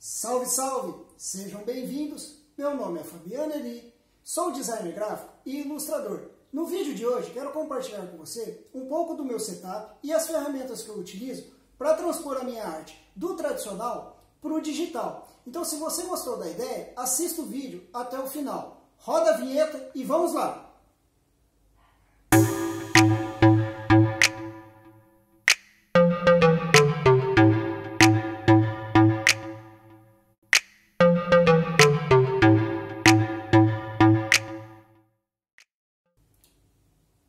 Salve, salve! Sejam bem-vindos! Meu nome é Fabiano Eli, sou designer gráfico e ilustrador. No vídeo de hoje quero compartilhar com você um pouco do meu setup e as ferramentas que eu utilizo para transpor a minha arte do tradicional para o digital. Então, se você gostou da ideia, assista o vídeo até o final. Roda a vinheta e vamos lá!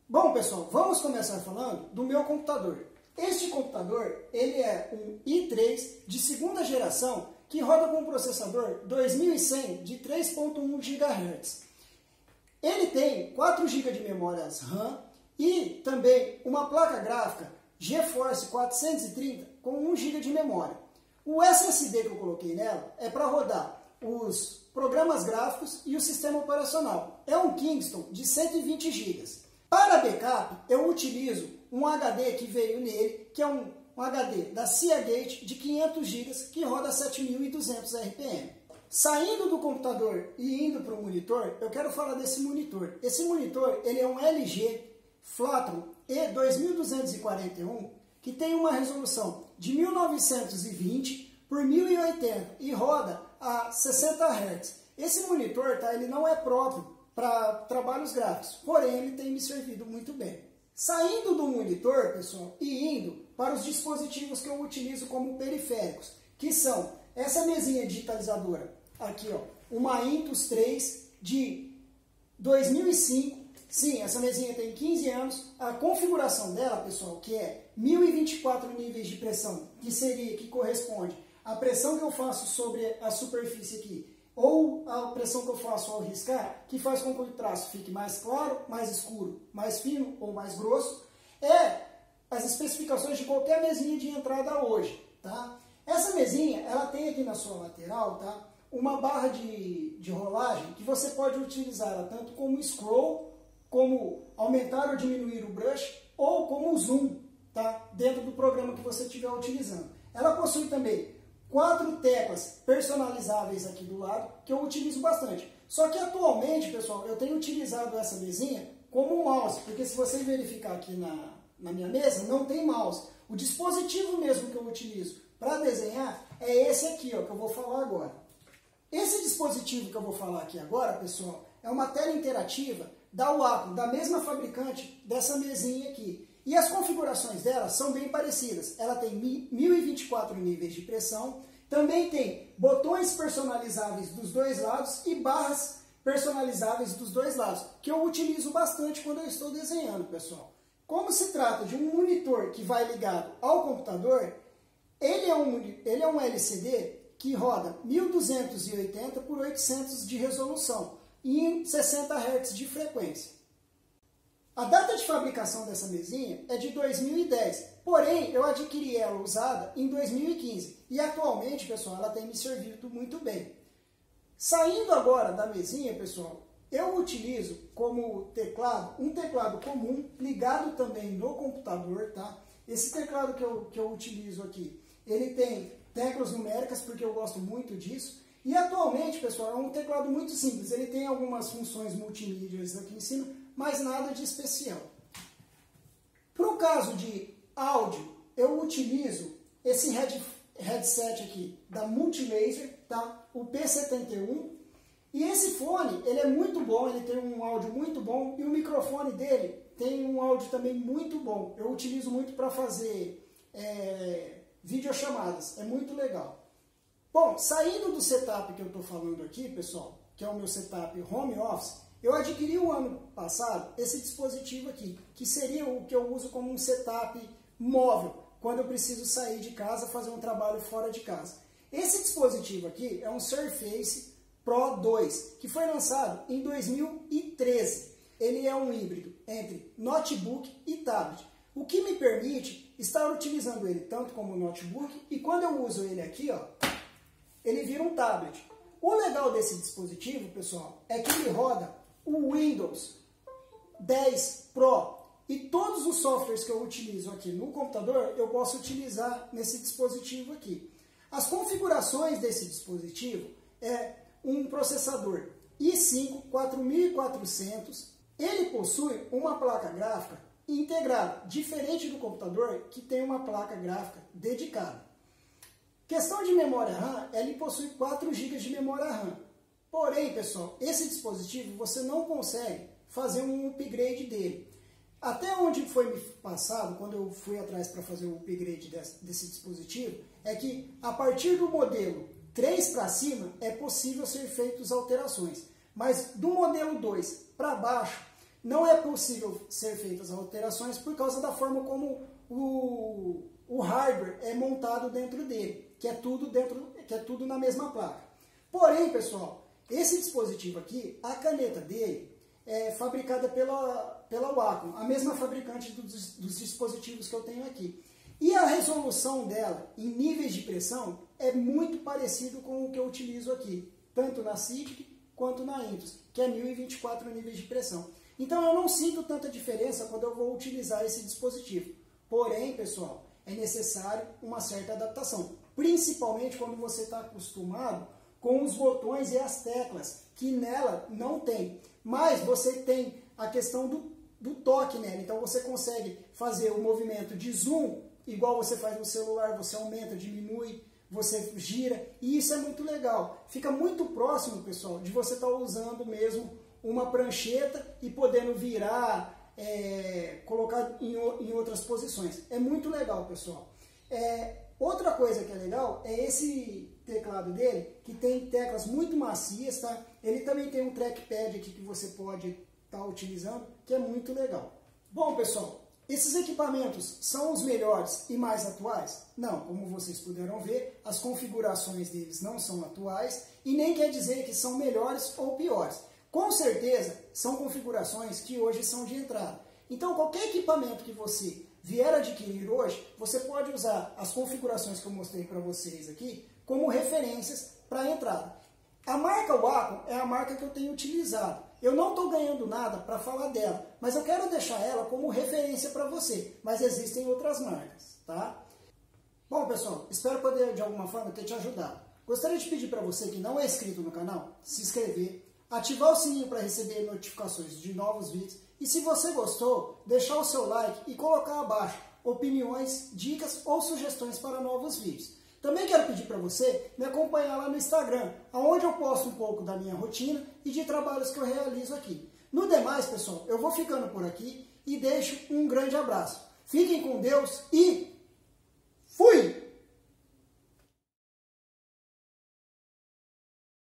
Bom, pessoal, vamos começar falando do meu computador. Este computador, ele é um i3 de segunda geração que roda com um processador 2100 de 3.1 GHz. Ele tem 4 GB de memória RAM e também uma placa gráfica GeForce 430 com 1 GB de memória. O SSD que eu coloquei nela é para rodar os programas gráficos e o sistema operacional. É um Kingston de 120 GB. Para backup, eu utilizo um HD que veio nele, que é um HD da Seagate de 500 GB que roda 7.200 RPM. Saindo do computador e indo para o monitor, eu quero falar desse monitor. Esse monitor ele é um LG Flatron E2241 que tem uma resolução de 1920 por 1080 e roda a 60 Hz. Esse monitor, ele não é próprio para trabalhos gráficos, porém ele tem me servido muito bem. Saindo do monitor, pessoal, e indo para os dispositivos que eu utilizo como periféricos, que são essa mesinha digitalizadora, aqui ó, uma Intuos 3 de 2005, sim, essa mesinha tem 15 anos, a configuração dela, pessoal, que é 1024 níveis de pressão, que corresponde à pressão que eu faço sobre a superfície aqui, ou a pressão que eu faço ao riscar, que faz com que o traço fique mais claro, mais escuro, mais fino ou mais grosso, é as especificações de qualquer mesinha de entrada hoje, tá? Essa mesinha, ela tem aqui na sua lateral, tá, uma barra de rolagem que você pode utilizá-la tanto como scroll, como aumentar ou diminuir o brush, ou como zoom, tá, dentro do programa que você estiver utilizando. Ela possui também 4 teclas personalizáveis aqui do lado, que eu utilizo bastante. Só que atualmente, pessoal, eu tenho utilizado essa mesinha como um mouse, porque se você verificar aqui na minha mesa, não tem mouse. O dispositivo mesmo que eu utilizo para desenhar é esse aqui, ó, que eu vou falar agora. Esse dispositivo que eu vou falar aqui agora, pessoal, é uma tela interativa da Wacom, da mesma fabricante dessa mesinha aqui. E as configurações dela são bem parecidas. Ela tem 1024 níveis de pressão, também tem botões personalizáveis dos dois lados e barras personalizáveis dos dois lados, que eu utilizo bastante quando eu estou desenhando, pessoal. Como se trata de um monitor que vai ligado ao computador, ele é um LCD que roda 1280 por 800 de resolução e em 60 Hz de frequência. A data de fabricação dessa mesinha é de 2010, porém eu adquiri ela usada em 2015 e atualmente, pessoal, ela tem me servido muito bem. Saindo agora da mesinha, pessoal, eu utilizo como teclado, um teclado comum ligado também no computador, tá? Esse teclado que eu utilizo aqui, ele tem teclas numéricas porque eu gosto muito disso. E atualmente, pessoal, é um teclado muito simples, ele tem algumas funções multimídias aqui em cima, mas nada de especial. Para o caso de áudio, eu utilizo esse headset aqui da Multilaser, tá? O P71. E esse fone, ele é muito bom, ele tem um áudio muito bom e o microfone dele tem um áudio também muito bom. Eu utilizo muito para fazer videochamadas, é muito legal. Bom, saindo do setup que eu estou falando aqui, pessoal, que é o meu setup home office, eu adquiri o ano passado esse dispositivo aqui, que seria o que eu uso como um setup móvel, quando eu preciso sair de casa, fazer um trabalho fora de casa. Esse dispositivo aqui é um Surface Pro 2, que foi lançado em 2013. Ele é um híbrido entre notebook e tablet, o que me permite estar utilizando ele tanto como notebook, e quando eu uso ele aqui, ó, ele vira um tablet. O legal desse dispositivo, pessoal, é que ele roda o Windows 10 Pro e todos os softwares que eu utilizo aqui no computador eu posso utilizar nesse dispositivo aqui. As configurações desse dispositivo é um processador i5 4400, ele possui uma placa gráfica integrada, diferente do computador que tem uma placa gráfica dedicada. Questão de memória RAM, ele possui 4 GB de memória RAM. Porém, pessoal, esse dispositivo você não consegue fazer um upgrade dele. Até onde foi me passado, quando eu fui atrás para fazer o upgrade desse dispositivo, é que a partir do modelo 3 para cima é possível ser feitas alterações. Mas do modelo 2 para baixo não é possível ser feitas alterações por causa da forma como o hardware é montado dentro dele, que é tudo na mesma placa. Porém, pessoal, esse dispositivo aqui, a caneta dele é fabricada pela Wacom, a mesma fabricante dos dispositivos que eu tenho aqui. E a resolução dela em níveis de pressão é muito parecido com o que eu utilizo aqui, tanto na CITIC quanto na Intus, que é 1024 níveis de pressão. Então eu não sinto tanta diferença quando eu vou utilizar esse dispositivo. Porém, pessoal, é necessário uma certa adaptação, principalmente quando você está acostumado com os botões e as teclas, que nela não tem. Mas você tem a questão do toque nela, então você consegue fazer o movimento de zoom, igual você faz no celular, você aumenta, diminui, você gira, e isso é muito legal. Fica muito próximo, pessoal, de você estar usando mesmo uma prancheta e podendo virar, colocar em outras posições. É muito legal, pessoal. Outra coisa que é legal é esse teclado dele, que tem teclas muito macias, tá? Ele também tem um trackpad aqui que você pode estar utilizando, que é muito legal. Bom, pessoal, esses equipamentos são os melhores e mais atuais? Não, como vocês puderam ver, as configurações deles não são atuais e nem quer dizer que são melhores ou piores. Com certeza, são configurações que hoje são de entrada. Então, qualquer equipamento que você vier adquirir hoje, você pode usar as configurações que eu mostrei para vocês aqui como referências para a entrada. A marca Wacom é a marca que eu tenho utilizado. Eu não estou ganhando nada para falar dela, mas eu quero deixar ela como referência para você. Mas existem outras marcas, tá? Bom, pessoal, espero poder de alguma forma ter te ajudado. Gostaria de pedir para você que não é inscrito no canal, se inscrever, ativar o sininho para receber notificações de novos vídeos. E se você gostou, deixar o seu like e colocar abaixo opiniões, dicas ou sugestões para novos vídeos. Também quero pedir para você me acompanhar lá no Instagram, onde eu posto um pouco da minha rotina e de trabalhos que eu realizo aqui. No demais, pessoal, eu vou ficando por aqui e deixo um grande abraço. Fiquem com Deus e fui!